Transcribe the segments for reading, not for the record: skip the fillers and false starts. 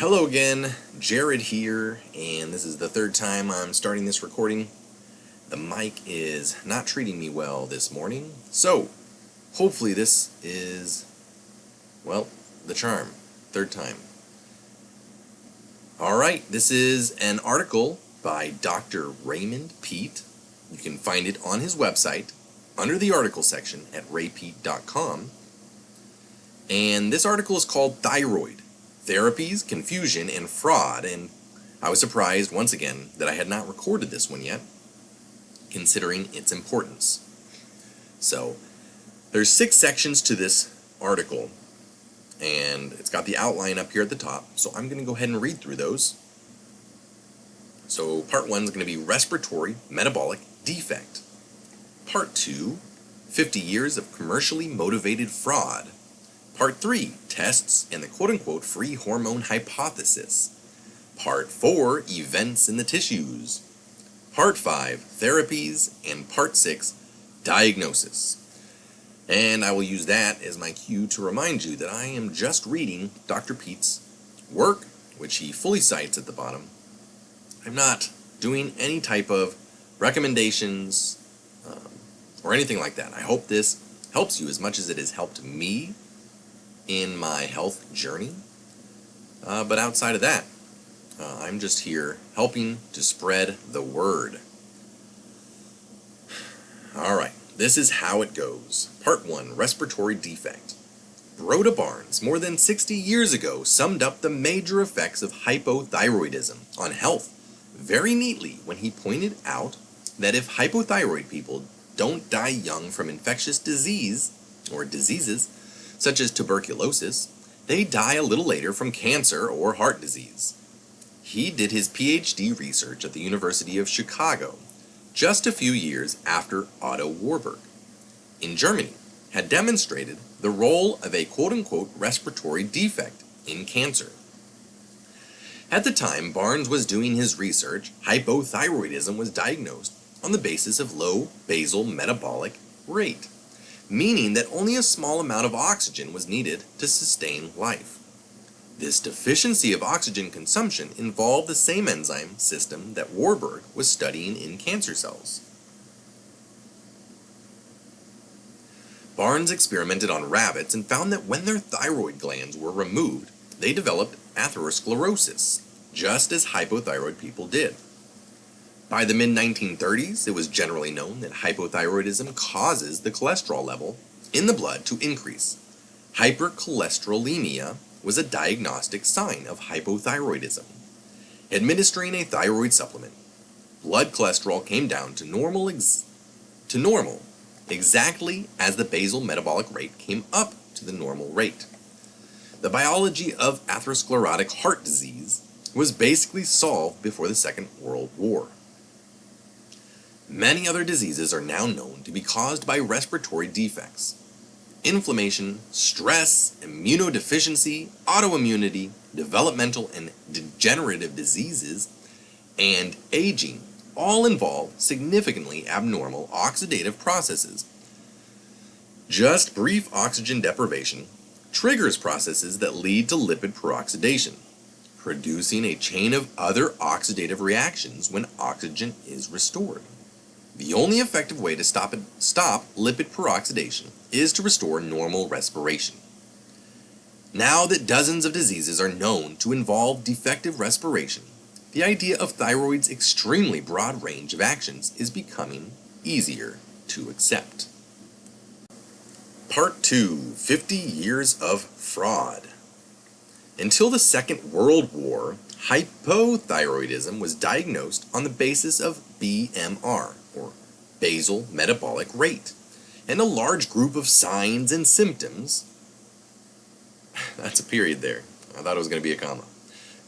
Hello again, Jared here, and this is the third time I'm starting this recording. The mic is not treating me well this morning, so hopefully this is, well, the charm. Third time. Alright, this is an article by Dr. Raymond Peat. You can find it on his website under the article section at raypeat.com. And this article is called Thyroid, Therapies, Confusion, and Fraud, and I was surprised once again that I had not recorded this one yet, considering its importance. So, there's 6 sections to this article, and it's got the outline up here at the top, so I'm going to go ahead and read through those. So, part 1 is going to be Respiratory, Metabolic, Defect. Part 2, 50 Years of Commercially Motivated Fraud. Part 3, Tests and the quote-unquote free hormone hypothesis. Part 4, Events in the tissues. Part 5, Therapies, and Part 6, Diagnosis. And I will use that as my cue to remind you that I am just reading Dr. Peat's work, which he fully cites at the bottom. I'm not doing any type of recommendations or anything like that. I hope this helps you as much as it has helped me in my health journey, but outside of that, I'm just here helping to spread the word. Alright, this is how it goes. Part 1, Respiratory Defect. Rhoda Barnes, more than 60 years ago, summed up the major effects of hypothyroidism on health very neatly when he pointed out that if hypothyroid people don't die young from infectious disease or diseases such as tuberculosis, they die a little later from cancer or heart disease. He did his PhD research at the University of Chicago, just a few years after Otto Warburg, in Germany, had demonstrated the role of a quote-unquote respiratory defect in cancer. At the time Barnes was doing his research, hypothyroidism was diagnosed on the basis of low basal metabolic rate, meaning that only a small amount of oxygen was needed to sustain life. This deficiency of oxygen consumption involved the same enzyme system that Warburg was studying in cancer cells. Barnes experimented on rabbits and found that when their thyroid glands were removed, they developed atherosclerosis, just as hypothyroid people did. By the mid-1930s, it was generally known that hypothyroidism causes the cholesterol level in the blood to increase. Hypercholesterolemia was a diagnostic sign of hypothyroidism. Administering a thyroid supplement, blood cholesterol came down to normal, exactly as the basal metabolic rate came up to the normal rate. The biology of atherosclerotic heart disease was basically solved before the Second World War. Many other diseases are now known to be caused by respiratory defects. Inflammation, stress, immunodeficiency, autoimmunity, developmental and degenerative diseases, and aging all involve significantly abnormal oxidative processes. Just brief oxygen deprivation triggers processes that lead to lipid peroxidation, producing a chain of other oxidative reactions when oxygen is restored. The only effective way to stop lipid peroxidation is to restore normal respiration. Now that dozens of diseases are known to involve defective respiration, the idea of thyroid's extremely broad range of actions is becoming easier to accept. Part 2, 50 Years of Fraud. Until the Second World War, hypothyroidism was diagnosed on the basis of BMR, or basal metabolic rate, and a large group of signs and symptoms. That's a period there. I thought it was going to be a comma.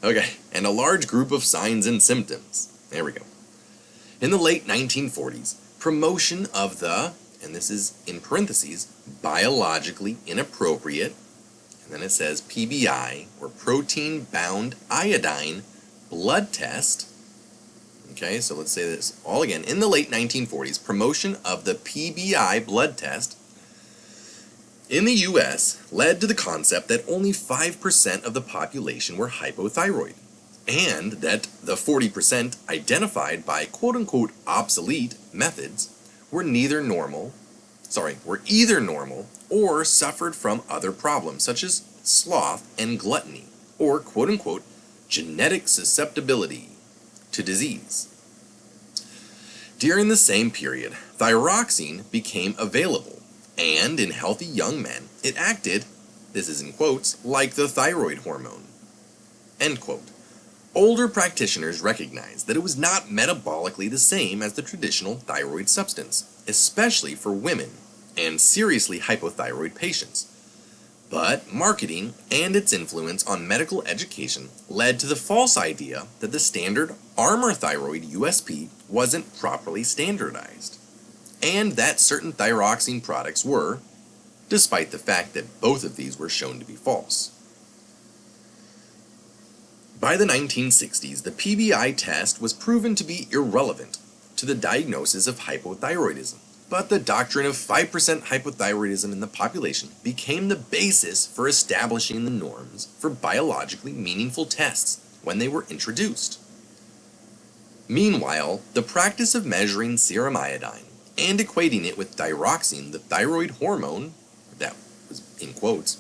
Okay, and a large group of signs and symptoms. There we go. In the late 1940s, promotion of the, and this is in parentheses, biologically inappropriate, and then it says PBI, or protein-bound iodine blood test. Okay, so let's say this all again. In the late 1940s, promotion of the PBI blood test in the US led to the concept that only 5% of the population were hypothyroid, and that the 40% identified by quote-unquote obsolete methods were either normal or suffered from other problems such as sloth and gluttony, or quote-unquote genetic susceptibility to disease. During the same period, thyroxine became available, and in healthy young men, it acted, this is in quotes, like the thyroid hormone, end quote. Older practitioners recognized that it was not metabolically the same as the traditional thyroid substance, especially for women and seriously hypothyroid patients. But marketing and its influence on medical education led to the false idea that the standard Armour Thyroid USP wasn't properly standardized, and that certain thyroxine products were, despite the fact that both of these were shown to be false. By the 1960s, the PBI test was proven to be irrelevant to the diagnosis of hypothyroidism, but the doctrine of 5% hypothyroidism in the population became the basis for establishing the norms for biologically meaningful tests when they were introduced. Meanwhile, the practice of measuring serum iodine and equating it with thyroxine, the thyroid hormone, that was in quotes,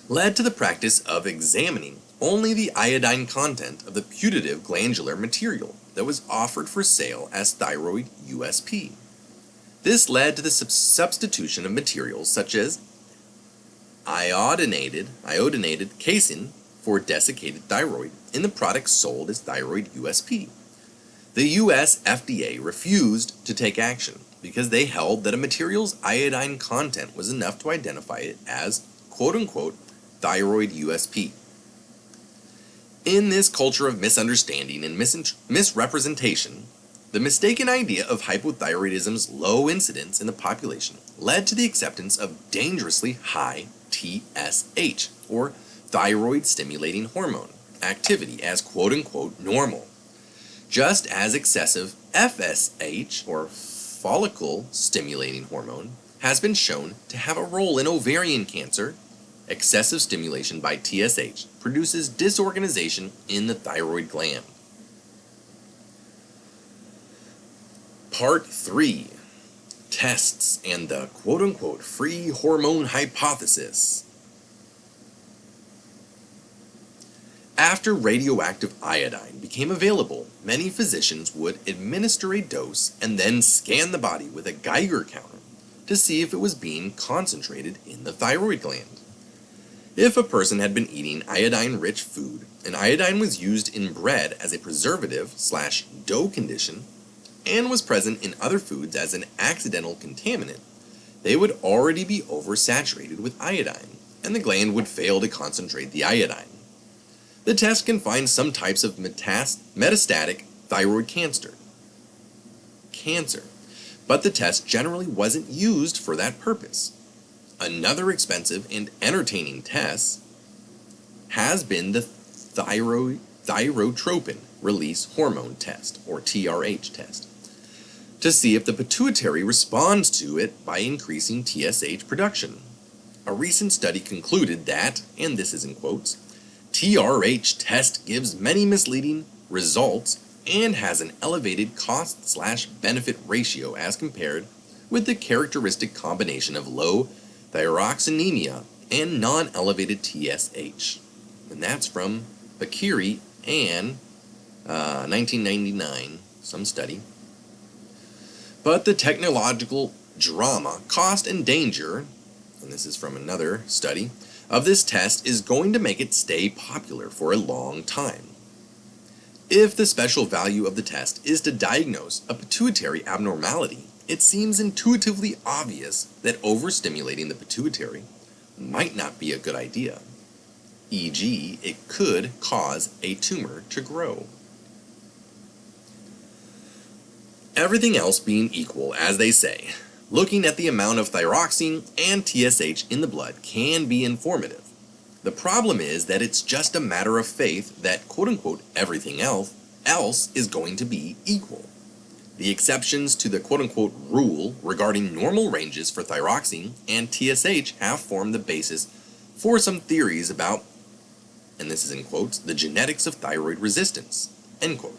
led to the practice of examining only the iodine content of the putative glandular material that was offered for sale as thyroid USP. This led to the substitution of materials such as iodinated casein for desiccated thyroid in the products sold as thyroid USP. The US FDA refused to take action because they held that a material's iodine content was enough to identify it as quote-unquote thyroid USP. In this culture of misunderstanding and misrepresentation, the mistaken idea of hypothyroidism's low incidence in the population led to the acceptance of dangerously high TSH, or thyroid stimulating hormone, activity as quote-unquote normal, just as excessive FSH, or follicle stimulating hormone, has been shown to have a role in ovarian cancer. Excessive stimulation by TSH produces disorganization in the thyroid gland. Part 3. Tests and the quote-unquote free hormone hypothesis. After radioactive iodine became available, many physicians would administer a dose and then scan the body with a Geiger counter to see if it was being concentrated in the thyroid gland. If a person had been eating iodine-rich food and iodine was used in bread as a preservative/dough condition and was present in other foods as an accidental contaminant, they would already be oversaturated with iodine, and the gland would fail to concentrate the iodine. The test can find some types of metastatic thyroid cancer, but the test generally wasn't used for that purpose. Another expensive and entertaining test has been the thyrotropin release hormone test, or TRH test, to see if the pituitary responds to it by increasing TSH production. A recent study concluded that, and this is in quotes, TRH test gives many misleading results and has an elevated cost/benefit ratio as compared with the characteristic combination of low thyroxinemia and non-elevated TSH. And that's from Bakiri and 1999, some study. But the technological drama, cost, and danger, and this is from another study, of this test is going to make it stay popular for a long time. If the special value of the test is to diagnose a pituitary abnormality, it seems intuitively obvious that overstimulating the pituitary might not be a good idea. E.g., it could cause a tumor to grow. Everything else being equal, as they say, looking at the amount of thyroxine and TSH in the blood can be informative. The problem is that it's just a matter of faith that quote-unquote everything else is going to be equal. The exceptions to the quote-unquote rule regarding normal ranges for thyroxine and TSH have formed the basis for some theories about, and this is in quotes, the genetics of thyroid resistance, end quote.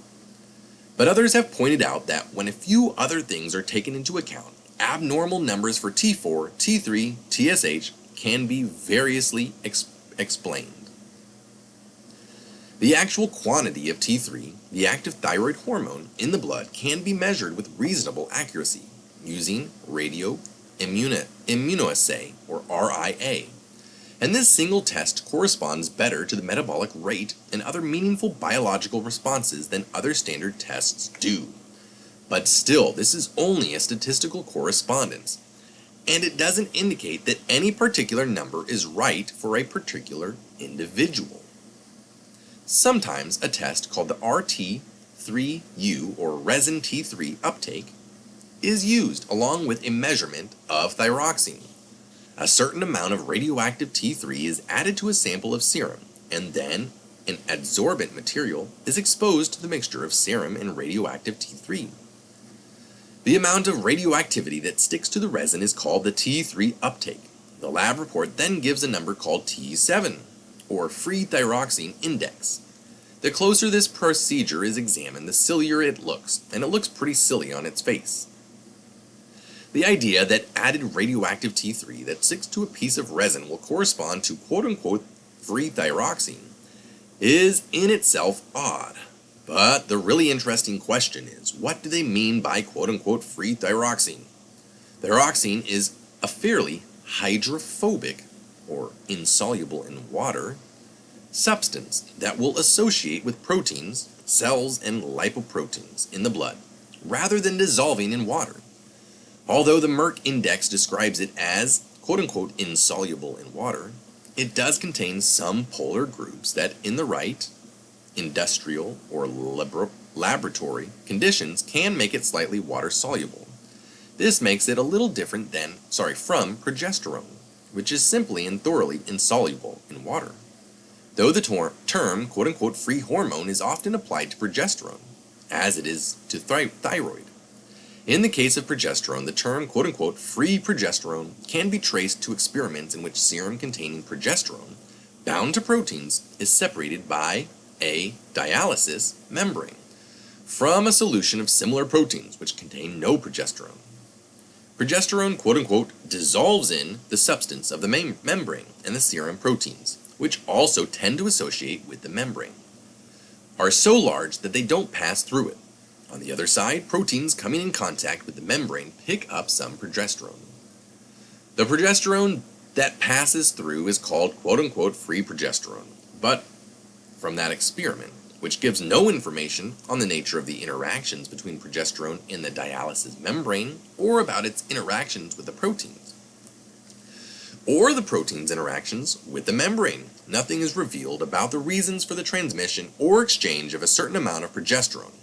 But others have pointed out that when a few other things are taken into account, abnormal numbers for T4, T3, TSH can be variously explained. The actual quantity of T3, the active thyroid hormone, in the blood can be measured with reasonable accuracy using radioimmunoassay, or RIA. And this single test corresponds better to the metabolic rate and other meaningful biological responses than other standard tests do. But still, this is only a statistical correspondence, and it doesn't indicate that any particular number is right for a particular individual. Sometimes a test called the RT3U, or resin T3 uptake, is used along with a measurement of thyroxine. A certain amount of radioactive T3 is added to a sample of serum, and then an adsorbent material is exposed to the mixture of serum and radioactive T3. The amount of radioactivity that sticks to the resin is called the T3 uptake. The lab report then gives a number called T7, or free thyroxine index. The closer this procedure is examined, the sillier it looks, and it looks pretty silly on its face. The idea that added radioactive T3 that sticks to a piece of resin will correspond to quote-unquote free thyroxine is in itself odd. But the really interesting question is, what do they mean by quote-unquote free thyroxine? Thyroxine is a fairly hydrophobic, or insoluble in water, substance that will associate with proteins, cells, and lipoproteins in the blood, rather than dissolving in water. Although the Merck index describes it as quote-unquote insoluble in water, it does contain some polar groups that in the right industrial or laboratory conditions can make it slightly water soluble. This makes it a little different from progesterone, which is simply and thoroughly insoluble in water. Though the term quote-unquote free hormone is often applied to progesterone, as it is to thyroid. In the case of progesterone, the term quote-unquote free progesterone can be traced to experiments in which serum containing progesterone, bound to proteins, is separated by a dialysis membrane from a solution of similar proteins which contain no progesterone. Progesterone quote-unquote dissolves in the substance of the membrane, and the serum proteins, which also tend to associate with the membrane, are so large that they don't pass through it. On the other side, proteins coming in contact with the membrane pick up some progesterone. The progesterone that passes through is called quote-unquote free progesterone, but from that experiment, which gives no information on the nature of the interactions between progesterone in the dialysis membrane or about its interactions with the proteins, or the protein's interactions with the membrane. Nothing is revealed about the reasons for the transmission or exchange of a certain amount of progesterone.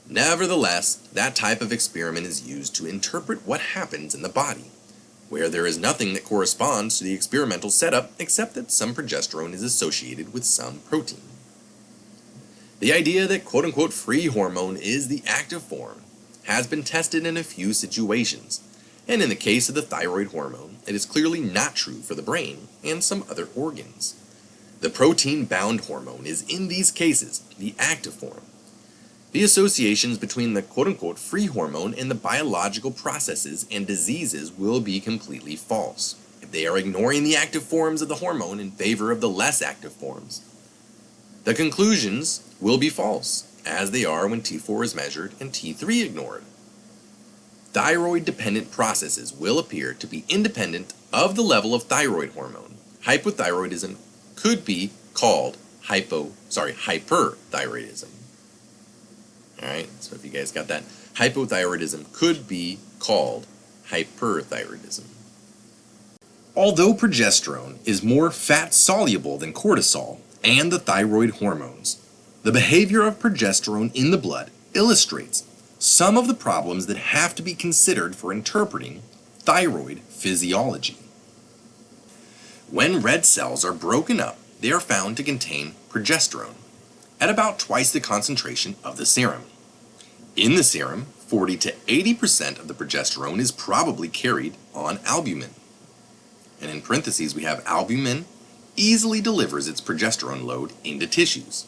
Nevertheless, that type of experiment is used to interpret what happens in the body, where there is nothing that corresponds to the experimental setup except that some progesterone is associated with some protein. The idea that quote-unquote free hormone is the active form has been tested in a few situations, and in the case of the thyroid hormone, it is clearly not true for the brain and some other organs. The protein-bound hormone is in these cases the active form. The associations between the quote-unquote free hormone and the biological processes and diseases will be completely false if they are ignoring the active forms of the hormone in favor of the less active forms. The conclusions will be false, as they are when T4 is measured and T3 ignored. Thyroid-dependent processes will appear to be independent of the level of thyroid hormone. Hypothyroidism could be called hyperthyroidism. Alright, so if you guys got that, hypothyroidism could be called hyperthyroidism. Although progesterone is more fat-soluble than cortisol and the thyroid hormones, the behavior of progesterone in the blood illustrates some of the problems that have to be considered for interpreting thyroid physiology. When red cells are broken up, they are found to contain progesterone at about twice the concentration of the serum. In the serum, 40 to 80% of the progesterone is probably carried on albumin. And in parentheses, we have albumin easily delivers its progesterone load into tissues.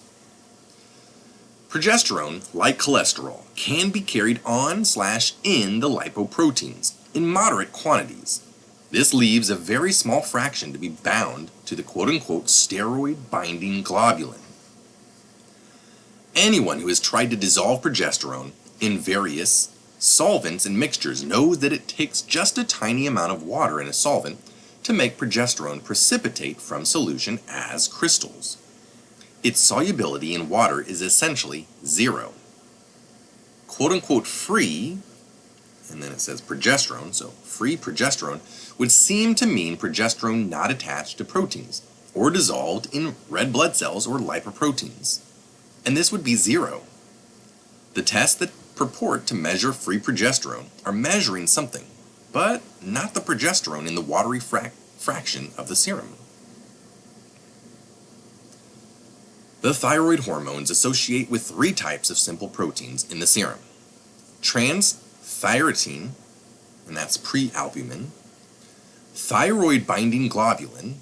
Progesterone, like cholesterol, can be carried on/in the lipoproteins in moderate quantities. This leaves a very small fraction to be bound to the quote-unquote steroid-binding globulin. Anyone who has tried to dissolve progesterone in various solvents and mixtures knows that it takes just a tiny amount of water in a solvent to make progesterone precipitate from solution as crystals. Its solubility in water is essentially zero. Quote-unquote free, and then it says progesterone, so free progesterone would seem to mean progesterone not attached to proteins or dissolved in red blood cells or lipoproteins. And this would be zero. The tests that purport to measure free progesterone are measuring something, but not the progesterone in the watery fraction of the serum. The thyroid hormones associate with 3 types of simple proteins in the serum: trans-thyroxine, and that's prealbumin, thyroid-binding globulin,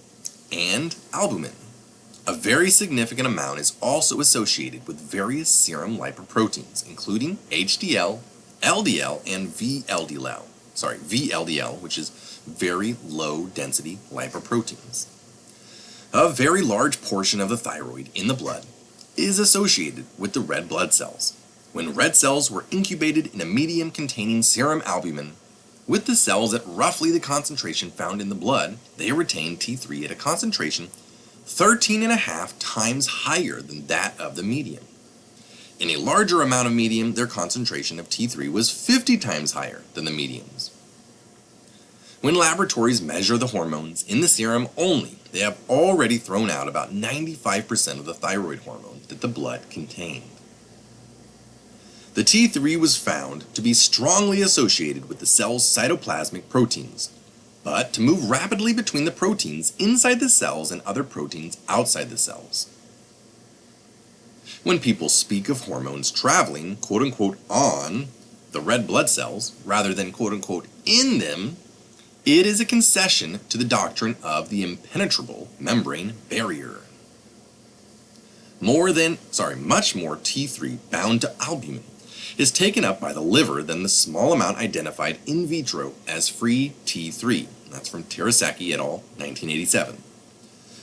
and albumin. A very significant amount is also associated with various serum lipoproteins, including HDL, LDL, and VLDL, which is very low-density lipoproteins. A very large portion of the thyroid in the blood is associated with the red blood cells. When red cells were incubated in a medium containing serum albumin, with the cells at roughly the concentration found in the blood, they retained T3 at a concentration 13.5 times higher than that of the medium. In a larger amount of medium, their concentration of T3 was 50 times higher than the medium's. When laboratories measure the hormones in the serum only, they have already thrown out about 95% of the thyroid hormone that the blood contained. The T3 was found to be strongly associated with the cell's cytoplasmic proteins, but to move rapidly between the proteins inside the cells and other proteins outside the cells. When people speak of hormones traveling, quote-unquote, on the red blood cells, rather than, quote-unquote, in them, it is a concession to the doctrine of the impenetrable membrane barrier. Much more T3 bound to albumin is taken up by the liver than the small amount identified in vitro as free T3. That's from Terasaki et al., 1987.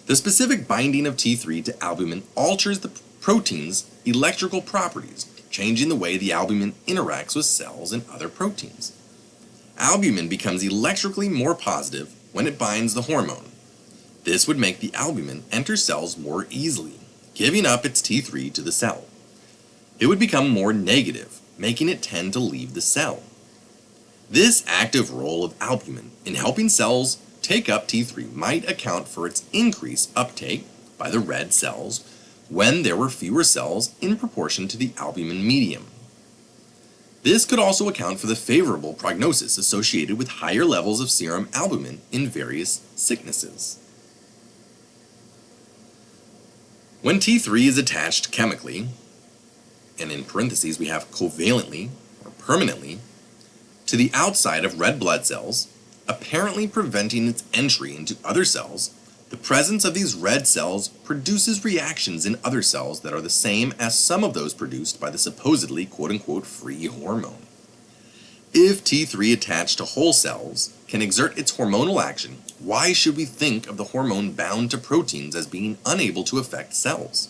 The specific binding of T3 to albumin alters the protein's electrical properties, changing the way the albumin interacts with cells and other proteins. Albumin becomes electrically more positive when it binds the hormone. This would make the albumin enter cells more easily, giving up its T3 to the cell. It would become more negative, making it tend to leave the cell. This active role of albumin in helping cells take up T3 might account for its increased uptake by the red cells when there were fewer cells in proportion to the albumin medium. This could also account for the favorable prognosis associated with higher levels of serum albumin in various sicknesses. When T3 is attached chemically, and in parentheses we have covalently or permanently, to the outside of red blood cells, apparently preventing its entry into other cells, the presence of these red cells produces reactions in other cells that are the same as some of those produced by the supposedly quote-unquote free hormone. If T3 attached to whole cells can exert its hormonal action, why should we think of the hormone bound to proteins as being unable to affect cells?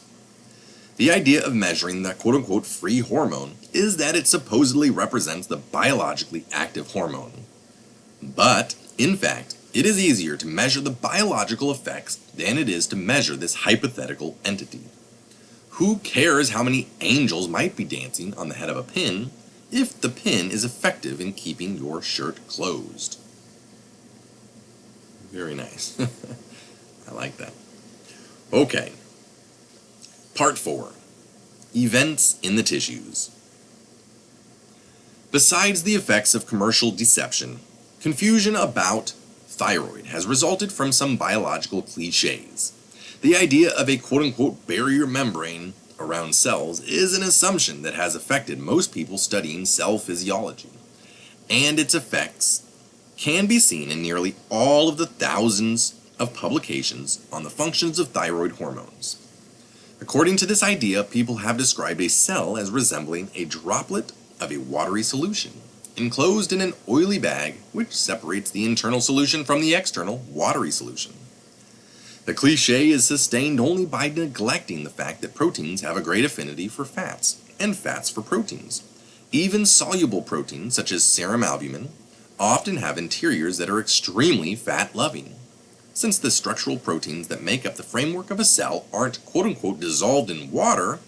The idea of measuring the quote-unquote free hormone is that it supposedly represents the biologically active hormone. But, in fact, it is easier to measure the biological effects than it is to measure this hypothetical entity. Who cares how many angels might be dancing on the head of a pin if the pin is effective in keeping your shirt closed? Very nice. I like that. Okay. Part 4. Events in the tissues. Besides the effects of commercial deception, confusion about thyroid has resulted from some biological cliches. The idea of a quote-unquote barrier membrane around cells is an assumption that has affected most people studying cell physiology, and its effects can be seen in nearly all of the thousands of publications on the functions of thyroid hormones. According to this idea, people have described a cell as resembling a droplet of a watery solution, enclosed in an oily bag which separates the internal solution from the external watery solution. The cliché is sustained only by neglecting the fact that proteins have a great affinity for fats, and fats for proteins. Even soluble proteins, such as serum albumin, often have interiors that are extremely fat-loving. Since the structural proteins that make up the framework of a cell aren't quote-unquote dissolved in water,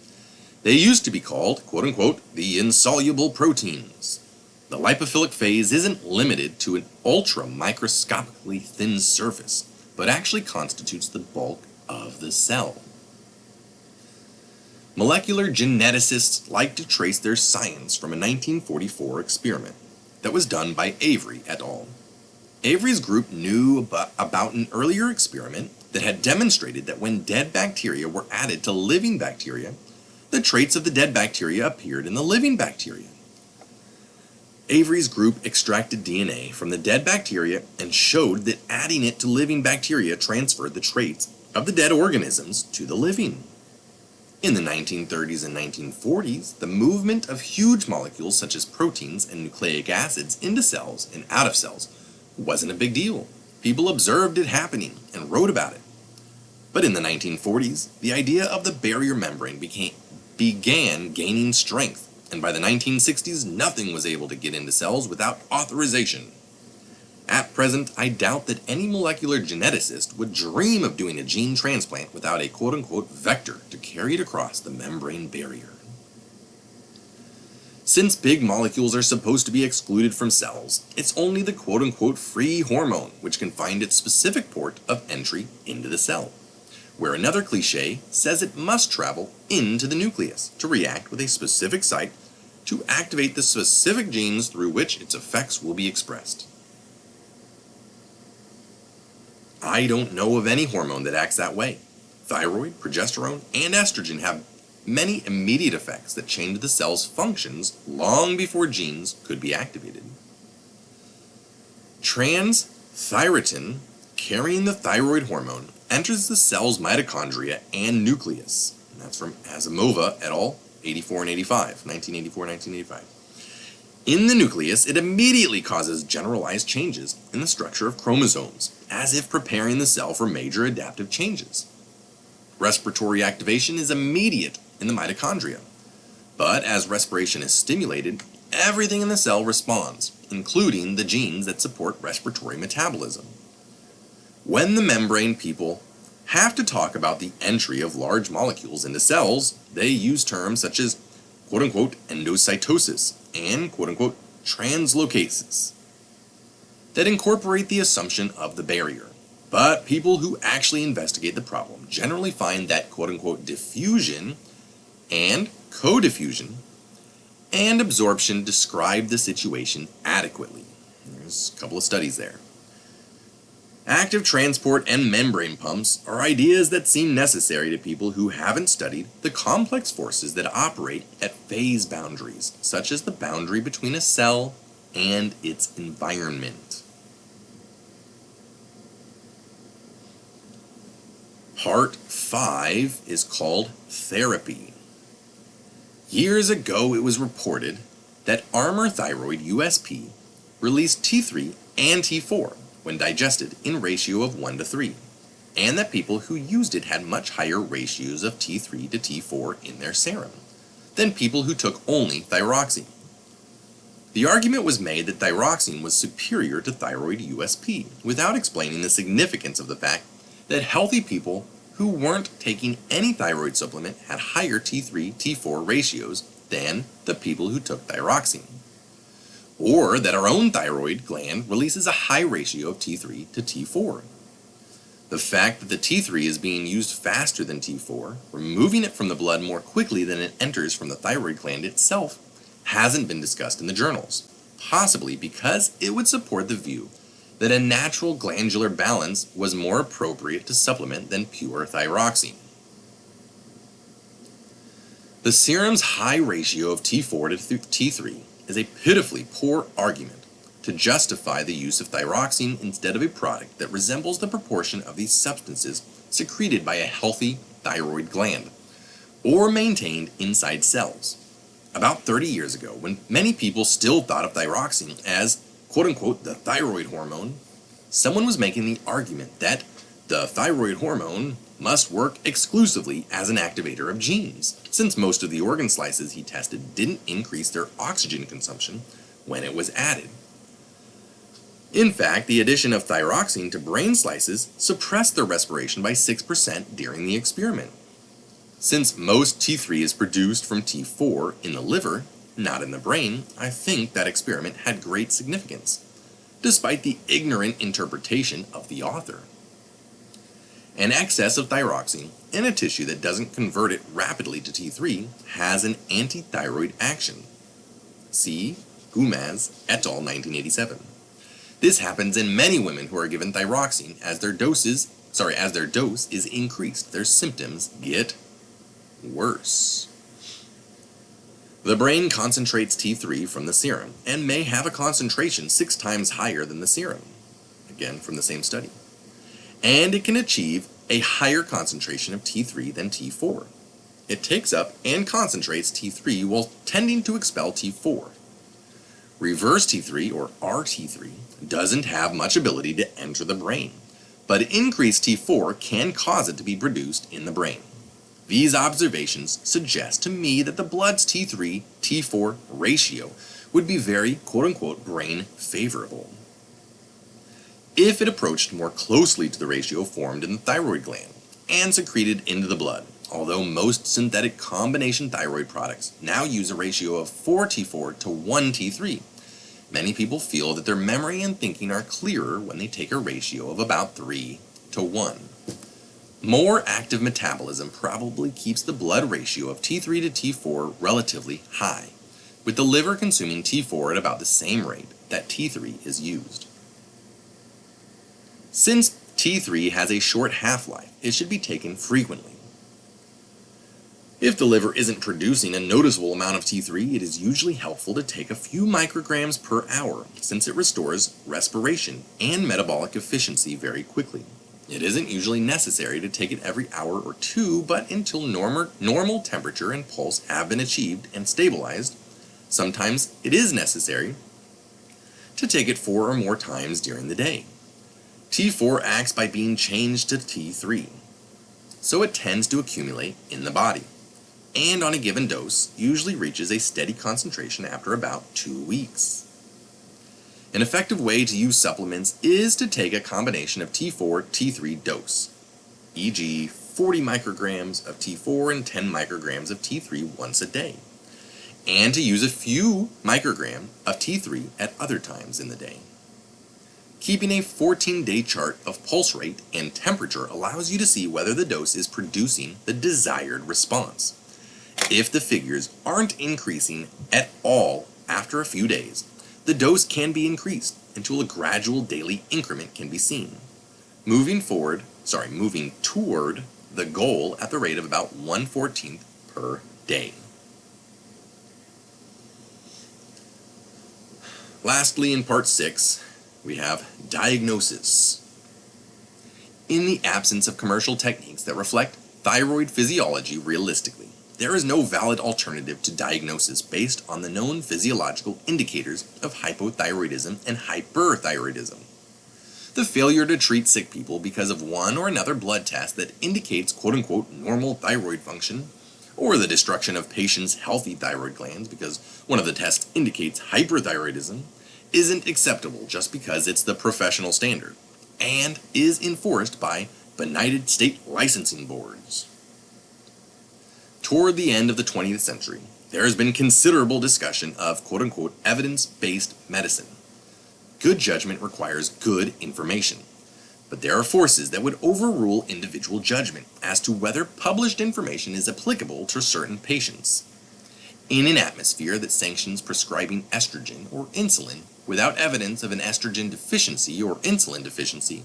they used to be called quote-unquote the insoluble proteins. The lipophilic phase isn't limited to an ultra-microscopically thin surface, but actually constitutes the bulk of the cell. Molecular geneticists like to trace their science from a 1944 experiment that was done by Avery et al. Avery's group knew about an earlier experiment that had demonstrated that when dead bacteria were added to living bacteria, the traits of the dead bacteria appeared in the living bacteria. Avery's group extracted DNA from the dead bacteria and showed that adding it to living bacteria transferred the traits of the dead organisms to the living. In the 1930s and 1940s, the movement of huge molecules such as proteins and nucleic acids into cells and out of cells wasn't a big deal. People observed it happening and wrote about it. But in the 1940s, the idea of the barrier membrane began gaining strength, and by the 1960s, nothing was able to get into cells without authorization. At present, I doubt that any molecular geneticist would dream of doing a gene transplant without a quote-unquote vector to carry it across the membrane barrier. Since big molecules are supposed to be excluded from cells, it's only the quote-unquote free hormone which can find its specific port of entry into the cell, where another cliché says it must travel into the nucleus to react with a specific site to activate the specific genes through which its effects will be expressed. I don't know of any hormone that acts that way. Thyroid, progesterone, and estrogen have many immediate effects that change the cell's functions long before genes could be activated. Trans-thyrotin, carrying the thyroid hormone, enters the cell's mitochondria and nucleus. And that's from Asimova et al., 1984-1985. In the nucleus, it immediately causes generalized changes in the structure of chromosomes, as if preparing the cell for major adaptive changes. Respiratory activation is immediate in the mitochondria, but as respiration is stimulated, everything in the cell responds, including the genes that support respiratory metabolism. When the membrane people have to talk about the entry of large molecules into cells, they use terms such as quote-unquote endocytosis and quote-unquote translocases that incorporate the assumption of the barrier. But people who actually investigate the problem generally find that quote-unquote diffusion and co-diffusion and absorption describe the situation adequately. There's a couple of studies there. Active transport and membrane pumps are ideas that seem necessary to people who haven't studied the complex forces that operate at phase boundaries, such as the boundary between a cell and its environment. Part 5 is called Therapy. Years ago, it was reported that Armour Thyroid USP released T3 and T4 when digested in ratio of 1 to 3, and that people who used it had much higher ratios of T3 to T4 in their serum than people who took only thyroxine. The argument was made that thyroxine was superior to thyroid USP, without explaining the significance of the fact that healthy people who weren't taking any thyroid supplement had higher T3, T4 ratios than the people who took thyroxine, or that our own thyroid gland releases a high ratio of T3 to T4. The fact that the T3 is being used faster than T4, removing it from the blood more quickly than it enters from the thyroid gland itself, hasn't been discussed in the journals, possibly because it would support the view that a natural glandular balance was more appropriate to supplement than pure thyroxine. The serum's high ratio of T4 to T3 is a pitifully poor argument to justify the use of thyroxine instead of a product that resembles the proportion of these substances secreted by a healthy thyroid gland or maintained inside cells. About 30 years ago, when many people still thought of thyroxine as quote-unquote the thyroid hormone, someone was making the argument that the thyroid hormone must work exclusively as an activator of genes, since most of the organ slices he tested didn't increase their oxygen consumption when it was added. In fact, the addition of thyroxine to brain slices suppressed their respiration by 6% during the experiment. Since most T3 is produced from T4 in the liver, not in the brain, I think that experiment had great significance, despite the ignorant interpretation of the author. An excess of thyroxine in a tissue that doesn't convert it rapidly to T3 has an anti-thyroid action. See Gumaz et al. 1987. This happens in many women who are given thyroxine as their dose is increased. Their symptoms get worse. The brain concentrates T3 from the serum and may have a concentration 6 times higher than the serum, again from the same study. And it can achieve a higher concentration of T3 than T4. It takes up and concentrates T3 while tending to expel T4. Reverse T3, or RT3, doesn't have much ability to enter the brain, but increased T4 can cause it to be produced in the brain. These observations suggest to me that the blood's T3-T4 ratio would be very quote-unquote brain favorable if it approached more closely to the ratio formed in the thyroid gland and secreted into the blood, although most synthetic combination thyroid products now use a ratio of 4T4 to 1T3. Many people feel that their memory and thinking are clearer when they take a ratio of about 3 to 1. More active metabolism probably keeps the blood ratio of T3 to T4 relatively high, with the liver consuming T4 at about the same rate that T3 is used. Since T3 has a short half-life, it should be taken frequently. If the liver isn't producing a noticeable amount of T3, it is usually helpful to take a few micrograms per hour, since it restores respiration and metabolic efficiency very quickly. It isn't usually necessary to take it every hour or two, but until normal temperature and pulse have been achieved and stabilized. Sometimes it is necessary to take it 4 or more times during the day. T4 acts by being changed to T3, so it tends to accumulate in the body, and on a given dose usually reaches a steady concentration after about 2 weeks. An effective way to use supplements is to take a combination of T4-T3 dose, e.g. 40 micrograms of T4 and 10 micrograms of T3 once a day, and to use a few micrograms of T3 at other times in the day. Keeping a 14-day chart of pulse rate and temperature allows you to see whether the dose is producing the desired response. If the figures aren't increasing at all after a few days, the dose can be increased until a gradual daily increment can be seen, moving toward the goal at the rate of about 1/14 per day. Lastly, in part 6, we have diagnosis. In the absence of commercial techniques that reflect thyroid physiology realistically, there is no valid alternative to diagnosis based on the known physiological indicators of hypothyroidism and hyperthyroidism. The failure to treat sick people because of one or another blood test that indicates quote-unquote normal thyroid function, or the destruction of patients' healthy thyroid glands because one of the tests indicates hyperthyroidism, isn't acceptable just because it's the professional standard, and is enforced by benighted state licensing boards. Toward the end of the 20th century, there has been considerable discussion of quote-unquote evidence-based medicine. Good judgment requires good information, but there are forces that would overrule individual judgment as to whether published information is applicable to certain patients. In an atmosphere that sanctions prescribing estrogen or insulin without evidence of an estrogen deficiency or insulin deficiency,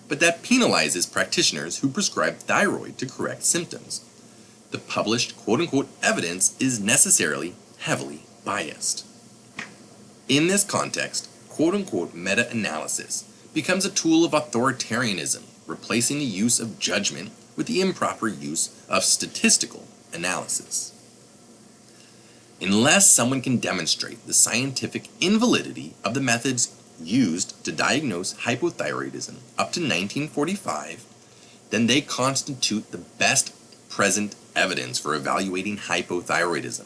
but that penalizes practitioners who prescribe thyroid to correct symptoms, the published quote-unquote evidence is necessarily heavily biased. In this context, quote-unquote meta-analysis becomes a tool of authoritarianism, replacing the use of judgment with the improper use of statistical analysis. Unless someone can demonstrate the scientific invalidity of the methods used to diagnose hypothyroidism up to 1945, then they constitute the best present evidence for evaluating hypothyroidism,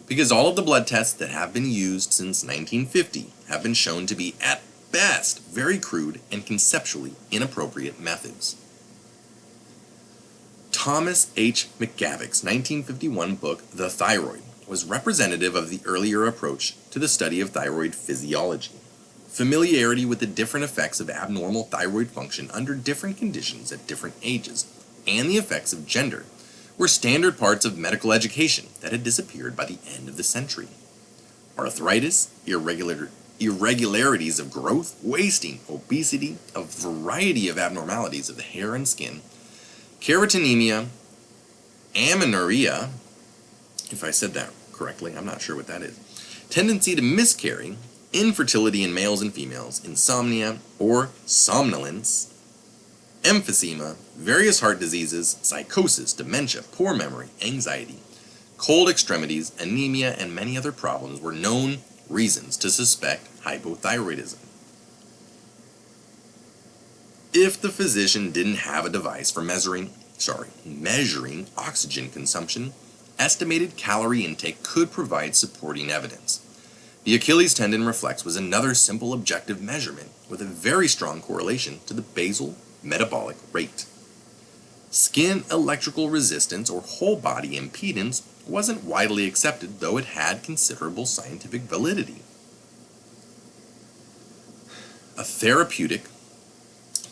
because all of the blood tests that have been used since 1950 have been shown to be, at best, very crude and conceptually inappropriate methods. Thomas H. McGavick's 1951 book, The Thyroid, was representative of the earlier approach to the study of thyroid physiology. Familiarity with the different effects of abnormal thyroid function under different conditions at different ages, and the effects of gender, were standard parts of medical education that had disappeared by the end of the century. Arthritis, irregularities of growth, wasting, obesity, a variety of abnormalities of the hair and skin, keratonemia, amenorrhea, if I said that correctly, I'm not sure what that is, tendency to miscarry, infertility in males and females, insomnia or somnolence, emphysema, various heart diseases, psychosis, dementia, poor memory, anxiety, cold extremities, anemia, and many other problems were known reasons to suspect hypothyroidism. If the physician didn't have a device for measuring oxygen consumption, estimated calorie intake could provide supporting evidence. The Achilles tendon reflex was another simple objective measurement with a very strong correlation to the basal metabolic rate. Skin electrical resistance or whole body impedance wasn't widely accepted, though it had considerable scientific validity. A therapeutic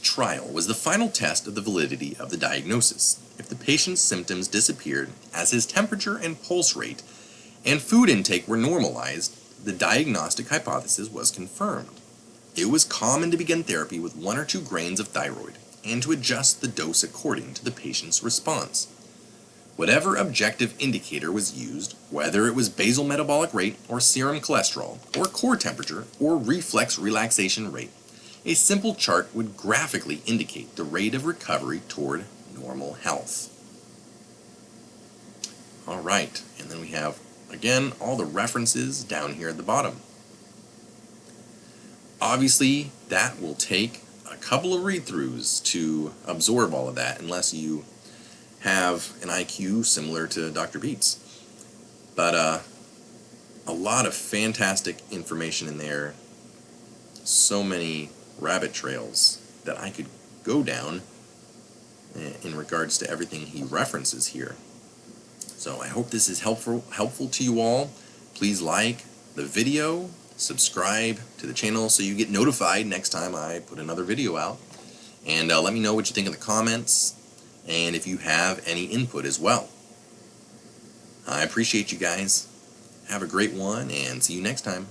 trial was the final test of the validity of the diagnosis. If the patient's symptoms disappeared as his temperature and pulse rate and food intake were normalized, the diagnostic hypothesis was confirmed. It was common to begin therapy with 1 or 2 grains of thyroid and to adjust the dose according to the patient's response. Whatever objective indicator was used, whether it was basal metabolic rate or serum cholesterol or core temperature or reflex relaxation rate, a simple chart would graphically indicate the rate of recovery toward normal health. All right, and then we have, again, all the references down here at the bottom. Obviously, that will take a couple of read-throughs to absorb all of that, unless you have an IQ similar to Dr. Peat's. But a lot of fantastic information in there. So many rabbit trails that I could go down in regards to everything he references here. So I hope this is helpful to you all. Please like the video, subscribe to the channel so you get notified next time I put another video out, and let me know what you think in the comments and if you have any input as well. I appreciate you guys. Have a great one and see you next time.